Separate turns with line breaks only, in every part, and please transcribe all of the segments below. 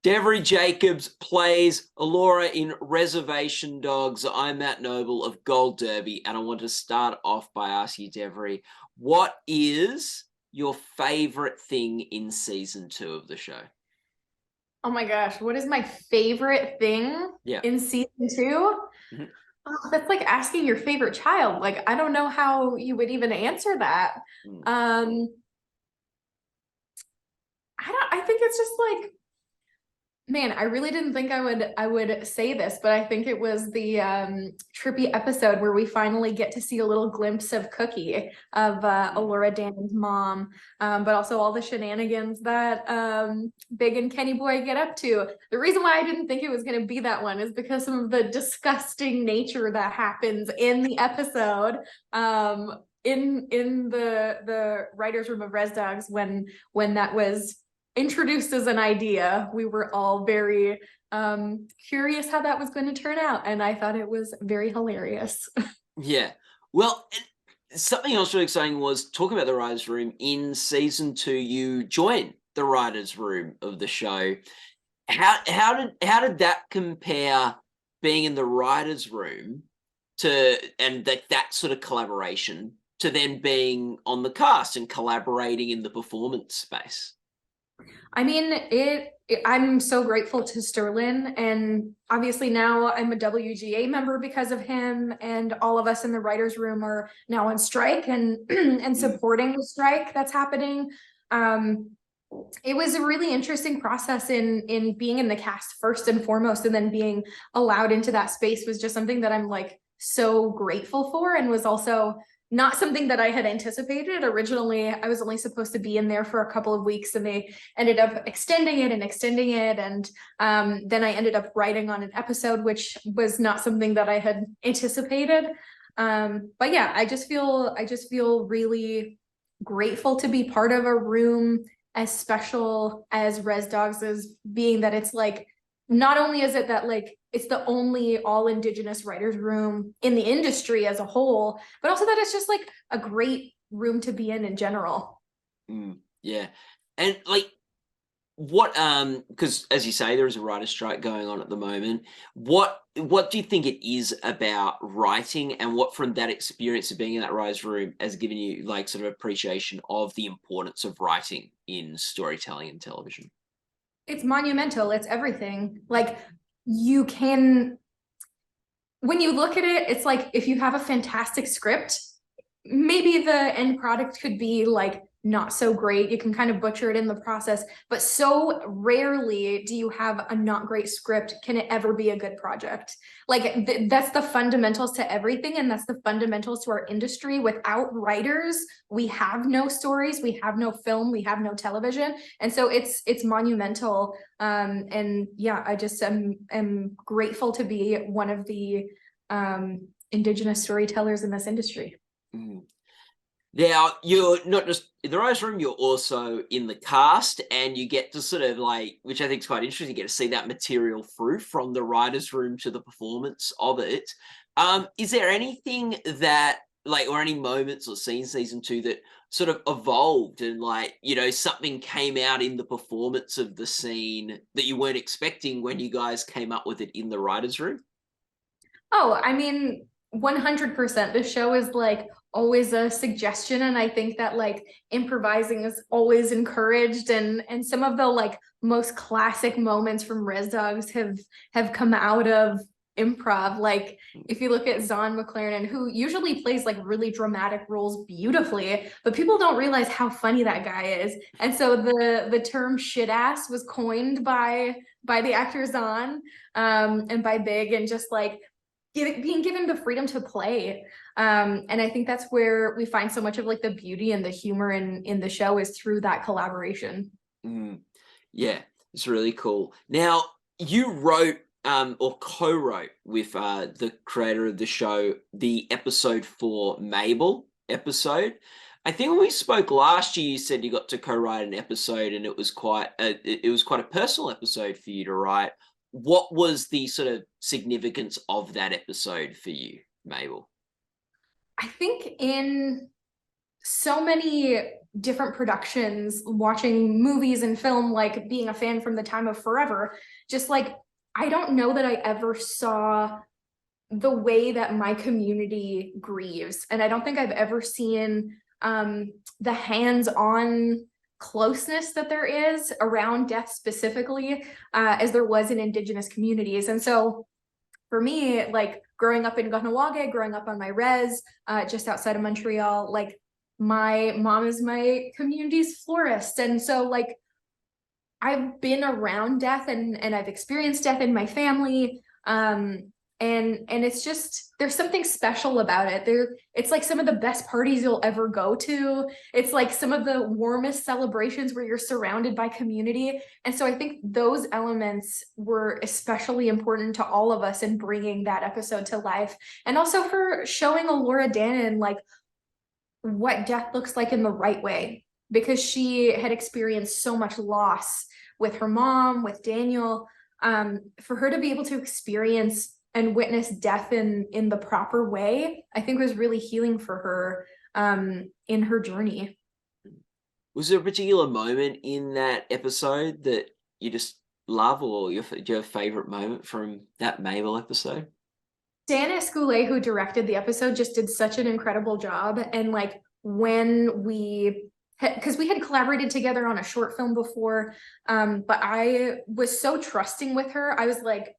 Devery Jacobs plays Laura in Reservation Dogs. I'm Matt Noble of Gold Derby, and I want to start off by asking you, Devery, what is your favorite thing in season 2 of the show?
Oh my gosh, what is my favorite thing in season 2?
Mhm.
Oh, that's like asking your favorite child. Like, I don't know how you would even answer that. Um, I think it's just like, man, I really didn't think I would say this, but I think it was the trippy episode where we finally get to see a little glimpse of Cookie, of Allura Dannon's mom, but also all the shenanigans that Big and Kenny Boy get up to. The reason why I didn't think it was going to be that one is because some of the disgusting nature that happens in the episode. In the writers' room of Res Dogs when that was introduced as an idea, we were all very curious how that was going to turn out, and I thought it was very hilarious.
Yeah. Well, something else really exciting was talking about the writers' room. In season 2, you joined the writers' room of the show. How did that compare, being in the writers' room and that sort of collaboration, to then being on the cast and collaborating in the performance space?
I mean, I'm so grateful to Sterlin, and obviously now I'm a WGA member because of him, and all of us in the writers' room are now on strike and and supporting the strike that's happening. It was a really interesting process in being in the cast first and foremost, and then being allowed into that space was just something that I'm like so grateful for, and was also not something that I had anticipated. Originally, I was only supposed to be in there for a couple of weeks, and they ended up extending it and extending it. And then I ended up writing on an episode, which was not something that I had anticipated. But yeah, I just feel really grateful to be part of a room as special as Res Dogs is, being that it's like, not only is it that like it's the only all indigenous writers room in the industry as a whole, but also that it's just like a great room to be in general.
Yeah. And like, what because as you say, there is a writer's strike going on at the moment. What do you think it is about writing, and what from that experience of being in that writer's room has given you like sort of appreciation of the importance of writing in storytelling and television?
It's monumental. It's everything. Like, you can, when you look at it, it's like if you have a fantastic script, maybe the end product could be like not so great. You can kind of butcher it in the process, but so rarely do you have a not great script. Can it ever be a good project? Like that's the fundamentals to everything, and that's the fundamentals to our industry. Without writers, we have no stories, we have no film, we have no television, and so it's monumental. And yeah, I just am grateful to be one of the indigenous storytellers in this industry.
Now, you're not just in the writers' room, you're also in the cast, and you get to sort of like, which I think is quite interesting, you get to see that material through from the writers' room to the performance of it. Is there anything that, like, or any moments or scenes season 2 that sort of evolved and, like, you know, something came out in the performance of the scene that you weren't expecting when you guys came up with it in the writers' room?
Oh, I mean, 100%. The show is like always a suggestion, and I think that like improvising is always encouraged, and some of the like most classic moments from Res Dogs have come out of improv. Like if you look at Zahn McLaren, who usually plays like really dramatic roles beautifully, but people don't realize how funny that guy is. And so the term shit ass was coined by the actor Zahn, and by Big, and just like being given the freedom to play. And I think that's where we find so much of like the beauty and the humor in the show, is through that collaboration.
Yeah, it's really cool. Now, you wrote or co-wrote with the creator of the show the episode for Mabel episode. I think when we spoke last year, you said you got to co-write an episode, and it was quite a personal episode for you to write. What was the sort of significance of that episode for you, Mabel?
I think in so many different productions, watching movies and film, like being a fan from the time of forever, just like, I don't know that I ever saw the way that my community grieves. And I don't think I've ever seen the hands-on closeness that there is around death specifically, as there was in indigenous communities. And so for me, like growing up in Kahnawake, growing up on my res, just outside of Montreal, like my mom is my community's florist. And so like I've been around death and I've experienced death in my family. And it's just, there's something special about it. It's like some of the best parties you'll ever go to. It's like some of the warmest celebrations where you're surrounded by community. And so I think those elements were especially important to all of us in bringing that episode to life. And also for showing Elora Danan like what death looks like in the right way, because she had experienced so much loss with her mom, with Daniel. For her to be able to experience and witness death in the proper way, I think was really healing for her in her journey.
Was there a particular moment in that episode that you just love, or do you have a favorite moment from that Mabel episode?
Danis Goulet, who directed the episode, just did such an incredible job. And like when because we had collaborated together on a short film before, but I was so trusting with her. I was like,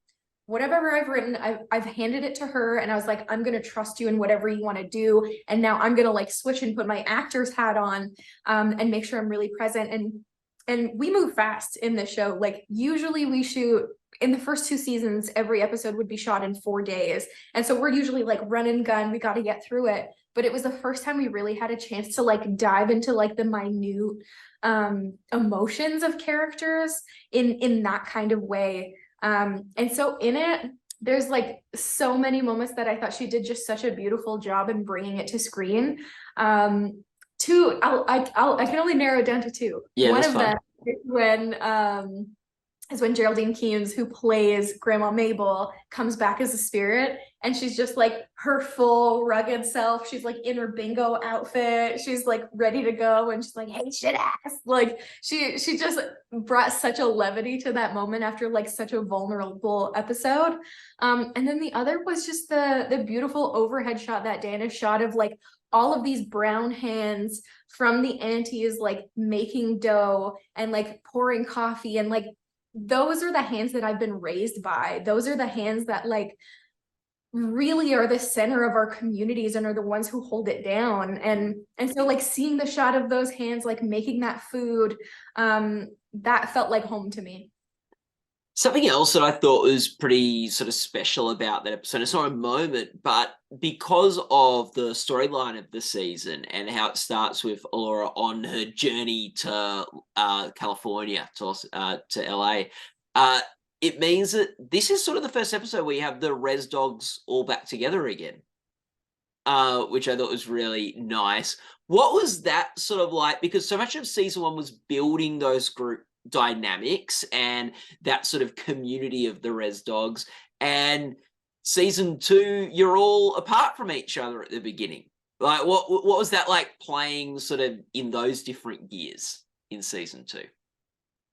whatever I've written, I've handed it to her, and I was like, I'm gonna trust you in whatever you want to do. And now I'm gonna like switch and put my actor's hat on, and make sure I'm really present. And we move fast in this show. Like usually we shoot in the first 2 seasons, every episode would be shot in 4 days. And so we're usually like run and gun, we got to get through it. But it was the first time we really had a chance to like dive into like the minute emotions of characters in that kind of way. And so in it, there's like so many moments that I thought she did just such a beautiful job in bringing it to screen. Two, I can only narrow it down to 2.
Yeah,
One
that's
of
fine.
them is when Geraldine Keams, who plays Grandma Mabel, comes back as a spirit, and she's just like her full rugged self. She's like in her bingo outfit. She's like ready to go, and she's like, "Hey, shit ass!" Like she just brought such a levity to that moment after like such a vulnerable episode. And then the other was just the beautiful overhead shot that Dana shot of like all of these brown hands from the aunties like making dough and like pouring coffee, and like those are the hands that I've been raised by. Those are the hands that like really are the center of our communities and are the ones who hold it down. And so like seeing the shot of those hands like making that food, that felt like home to me.
Something else that I thought was pretty sort of special about that episode, it's not a moment, but because of the storyline of the season and how it starts with Laura on her journey to California, to LA, it means that this is sort of the first episode where you have the Res Dogs all back together again, which I thought was really nice. What was that sort of like? Because so much of season 1 was building those group dynamics and that sort of community of the Res Dogs, and season 2 you're all apart from each other at the beginning. Like what was that like playing sort of in those different gears in season 2?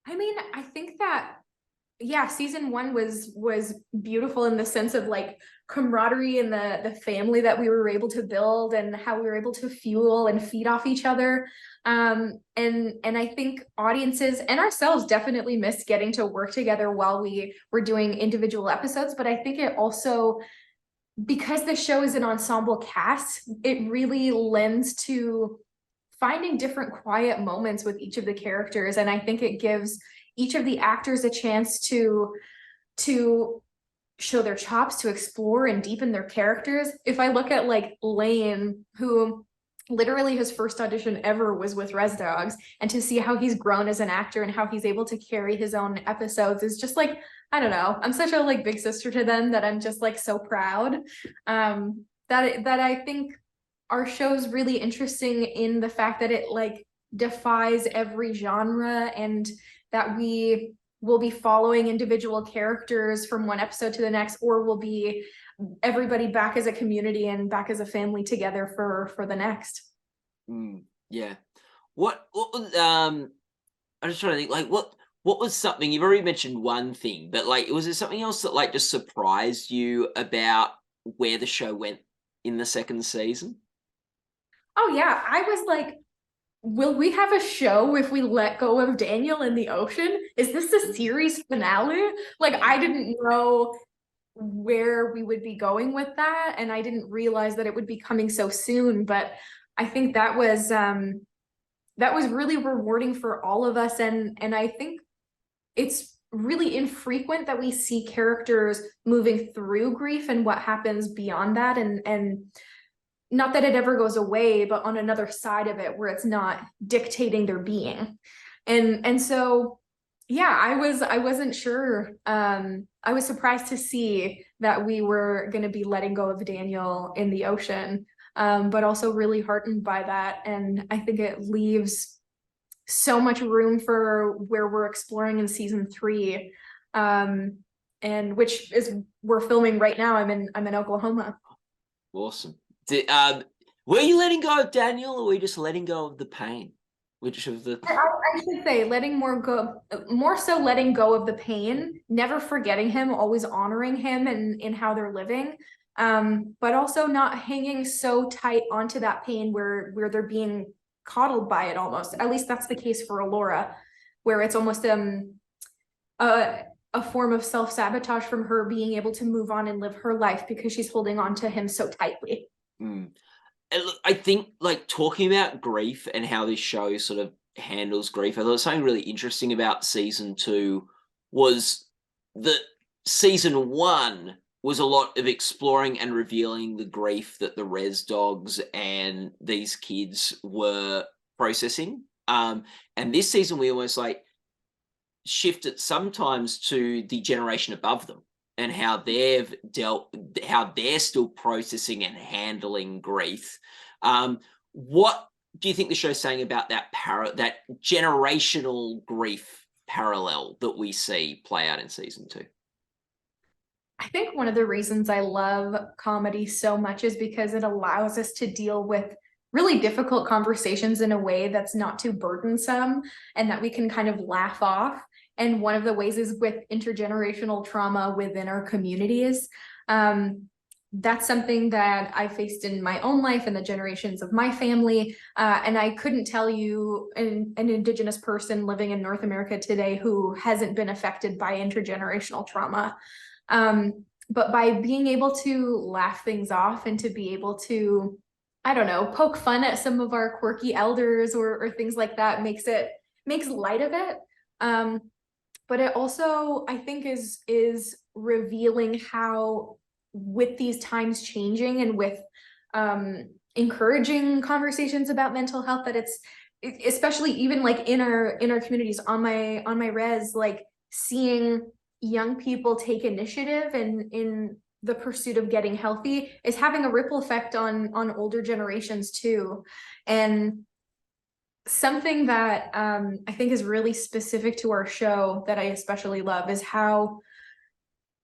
I mean, I think that yeah, season 1 was beautiful in the sense of like camaraderie and the family that we were able to build and how we were able to fuel and feed off each other. And I think audiences and ourselves definitely missed getting to work together while we were doing individual episodes. But I think it also, because the show is an ensemble cast, it really lends to finding different quiet moments with each of the characters. And I think it gives each of the actors a chance to show their chops, to explore and deepen their characters. If I look at like Lane, who literally his first audition ever was with Res Dogs, and to see how he's grown as an actor and how he's able to carry his own episodes is just like, I don't know, I'm such a like big sister to them that I'm just like so proud. That I think our show's really interesting in the fact that it like defies every genre, and that we will be following individual characters from one episode to the next, or we'll be everybody back as a community and back as a family together for the next.
Yeah. I'm just trying to think, like, what was something you've already mentioned one thing, but, like, was there something else that, like, just surprised you about where the show went in the second season?
Oh yeah, I was like, will we have a show if we let go of Daniel in the ocean? Is this the series finale? Like, I didn't know where we would be going with that, and I didn't realize that it would be coming so soon. But I think that was really rewarding for all of us, and I think it's really infrequent that we see characters moving through grief and what happens beyond that, and not that it ever goes away, but on another side of it where it's not dictating their being. And so yeah, I wasn't sure. I was surprised to see that we were going to be letting go of Daniel in the ocean, but also really heartened by that. And I think it leaves so much room for where we're exploring in season 3, and which is we're filming right now. I'm in Oklahoma.
Awesome. Were you letting go of Daniel, or were you just letting go of the pain? Which of the
I should say letting more so letting go of the pain, never forgetting him, always honoring him and in how they're living, but also not hanging so tight onto that pain where they're being coddled by it almost. At least that's the case for Alora, where it's almost a form of self-sabotage from her being able to move on and live her life because she's holding on to him so tightly.
Mm. And look, I think, like, talking about grief and how this show sort of handles grief, I thought something really interesting about season 2 was that season 1 was a lot of exploring and revealing the grief that the res dogs and these kids were processing. And this season we almost like shifted sometimes to the generation above them and how how they're still processing and handling grief. What do you think the show's saying about that generational grief parallel that we see play out in season 2?
I think one of the reasons I love comedy so much is because it allows us to deal with really difficult conversations in a way that's not too burdensome and that we can kind of laugh off. And one of the ways is with intergenerational trauma within our communities. That's something that I faced in my own life and the generations of my family. And I couldn't tell you an indigenous person living in North America today who hasn't been affected by intergenerational trauma. But by being able to laugh things off and to be able to, I don't know, poke fun at some of our quirky elders or things like that makes light of it. But it also, I think, is revealing how, with these times changing and with encouraging conversations about mental health, that it's especially even like in our communities on my res, like seeing young people take initiative and in the pursuit of getting healthy is having a ripple effect on older generations too. And something that I think is really specific to our show that I especially love is how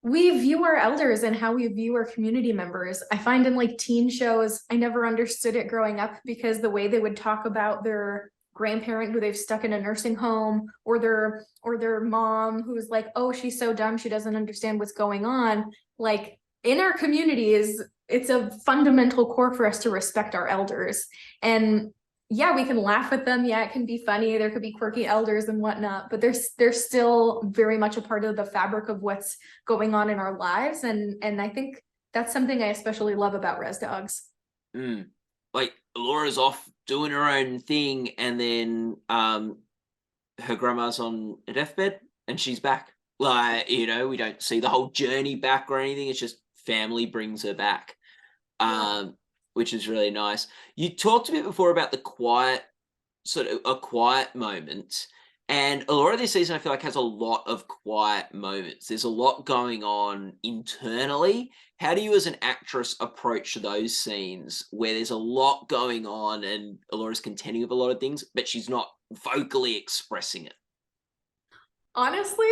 we view our elders and how we view our community members. I find in like teen shows, I never understood it growing up because the way they would talk about their grandparent who they've stuck in a nursing home, or their mom who's like, oh, she's so dumb, she doesn't understand what's going on. Like in our communities, it's a fundamental core for us to respect our elders. And yeah, we can laugh at them. Yeah, it can be funny. There could be quirky elders and whatnot, but they're still very much a part of the fabric of what's going on in our lives. And I think that's something I especially love about Res Dogs.
Like, Laura's off doing her own thing, and then her grandma's on a deathbed, and she's back. Like, we don't see the whole journey back or anything. It's just family brings her back. Which is really nice. You talked a bit before about the quiet, sort of a quiet moment, and a lot of this season I feel like has a lot of quiet moments. There's a lot going on internally. How do you as an actress approach those scenes where there's a lot going on and Alora's contending with a lot of things, but she's not vocally expressing it?
Honestly,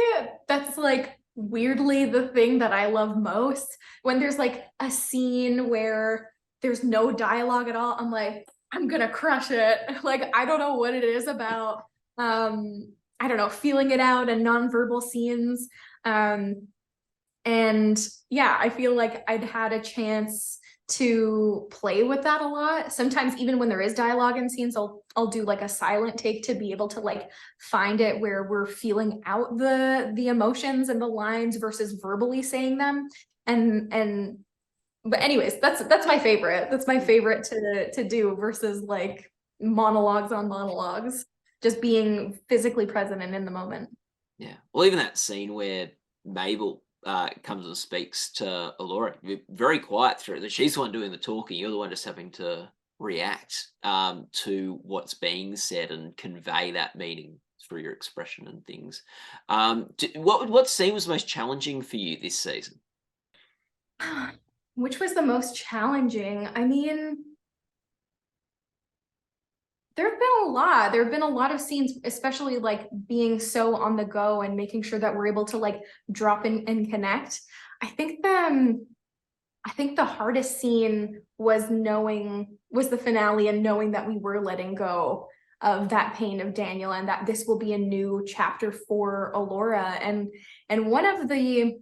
that's like weirdly the thing that I love most. When there's like a scene where there's no dialogue at all, I'm like, I'm gonna crush it. Like, I don't know what it is about, I don't know, feeling it out and nonverbal scenes. And yeah, I feel like I'd had a chance to play with that a lot. Sometimes even when there is dialogue in scenes, I'll do like a silent take to be able to like find it where we're feeling out the emotions and the lines versus verbally saying them. And but anyways, that's my favorite. That's my favorite to do versus like monologues on monologues. Just being physically present and in the moment.
Yeah. Well, even that scene where Mabel comes and speaks to Alora, you're very quiet through it. She's the one doing the talking. You're the one just having to react to what's being said and convey that meaning through your expression and things. What scene was most challenging for you this season?
Which was the most challenging? I mean, there have been a lot. There have been a lot of scenes, especially like being so on the go and making sure that we're able to like drop in and connect. I think the hardest scene was the finale and knowing that we were letting go of that pain of Daniel and that this will be a new chapter for Alora. And one of the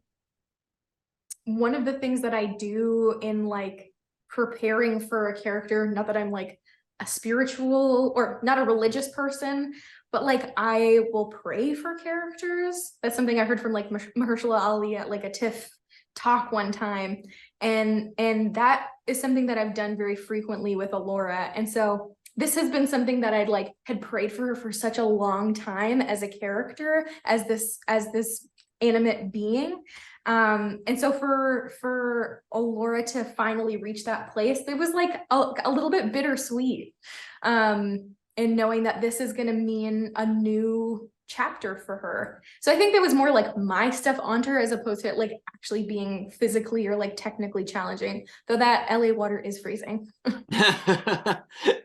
things that I do in like preparing for a character, not that I'm like a spiritual or not a religious person, but like I will pray for characters. That's something I heard from like Mahershala Ali at like a TIFF talk one time. And that is something that I've done very frequently with Alora. And so this has been something that I'd like had prayed for her for such a long time as a character, as this animate being. And so for Alora to finally reach that place, it was like a little bit bittersweet. And knowing that this is going to mean a new chapter for her. So I think there was more like my stuff onto her as opposed to it like actually being physically or like technically challenging, though that LA water is freezing.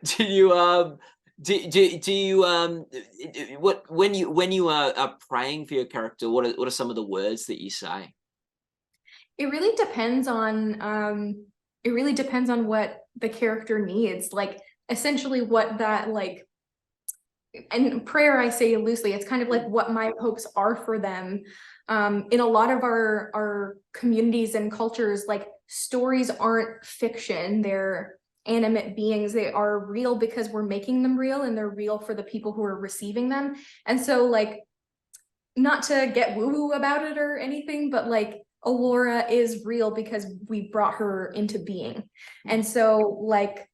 Do you do you what when you are praying for your character, what are some of the words that you say?
It really depends on what the character needs, like essentially what that like, and prayer I say loosely, it's kind of like what my hopes are for them. In a lot of our communities and cultures, like stories aren't fiction, they're animate beings. They are real because we're making them real, and they're real for the people who are receiving them. And so like, not to get woo-woo about it or anything, but like Alora is real because we brought her into being. And so like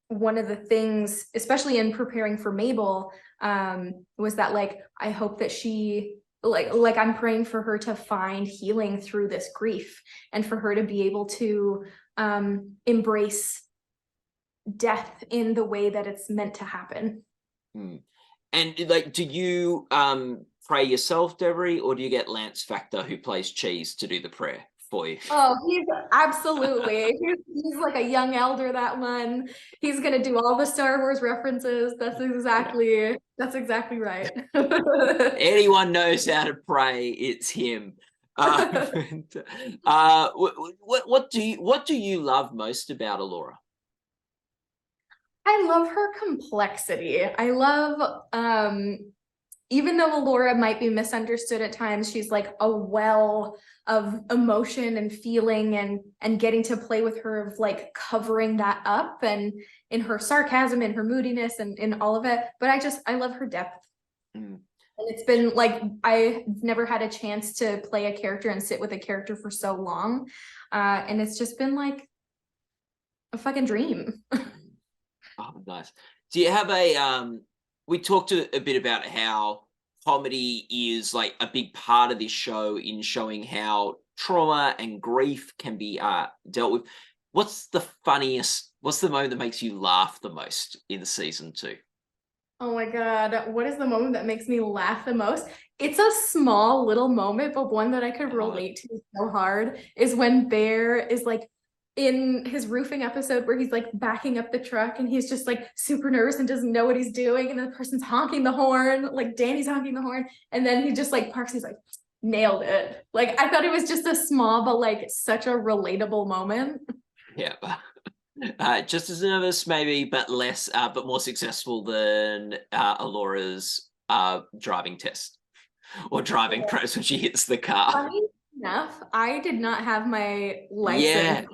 one of the things, especially in preparing for Mabel, was that like I hope that she like I'm praying for her to find healing through this grief and for her to be able to embrace death in the way that it's meant to happen.
And like, do you pray yourself, Devery, or do you get Lance Factor, who plays Cheese, to do the prayer for you?
Oh, he's absolutely. He's like a young elder, that one. He's gonna do all the Star Wars references. That's exactly right.
Anyone knows how to pray, it's him. What do you love most about Alora?
I love her complexity. I love even though Alora might be misunderstood at times, she's like a well of emotion and feeling, and getting to play with her of like covering that up and in her sarcasm and her moodiness and in all of it. But I love her depth. And it's been like I've never had a chance to play a character and sit with a character for so long. And it's just been like a fucking dream.
Oh, nice. Do you have we talked a bit about how comedy is like a big part of this show in showing how trauma and grief can be dealt with. What's the moment that makes you laugh the most in season 2?
Oh my God, what is the moment that makes me laugh the most? It's a small little moment, but one that I could relate to so hard is when Bear is like in his roofing episode where he's like backing up the truck and he's just like super nervous and doesn't know what he's doing. And then the person's honking the horn, like Danny's honking the horn. And then he just like parks, he's like, nailed it. Like I thought it was just a small, but like such a relatable moment.
Yeah. Just as nervous, maybe, but less, but more successful than Alora's driving test or driving press when she hits the car.
Funny enough, I did not have my license
Yeah.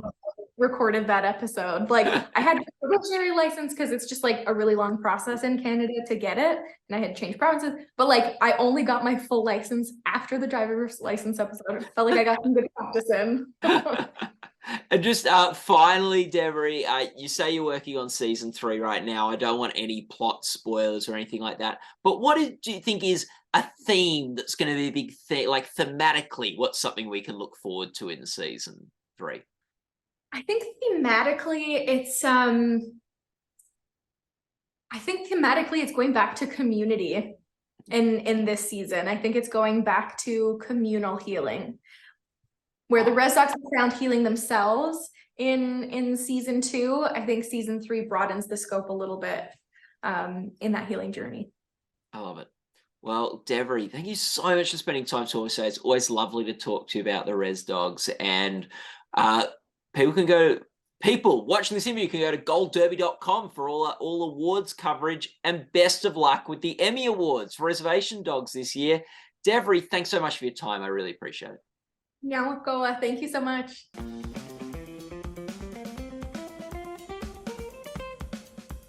recorded that episode. Like I had a probationary license because it's just like a really long process in Canada to get it, and I had changed provinces. But like I only got my full license after the driver's license episode. It felt like I got some good practice in.
And just finally, Devery, you say you're working on season 3 right now. I don't want any plot spoilers or anything like that. But do you think is a theme that's going to be a big thing, like thematically? What's something we can look forward to in season 3?
I think thematically it's going back to community in this season. I think it's going back to communal healing, where the Res Dogs have found healing themselves in season 2. I think season 3 broadens the scope a little bit in that healing journey.
I love it. Well, Devery, thank you so much for spending time talking to us. It's always lovely to talk to you about the Res Dogs. And people watching this interview can go to goldderby.com for all awards coverage, and best of luck with the Emmy Awards for Reservation Dogs this year. Devery, thanks so much for your time. I really appreciate it.
Yeah, thank you so much.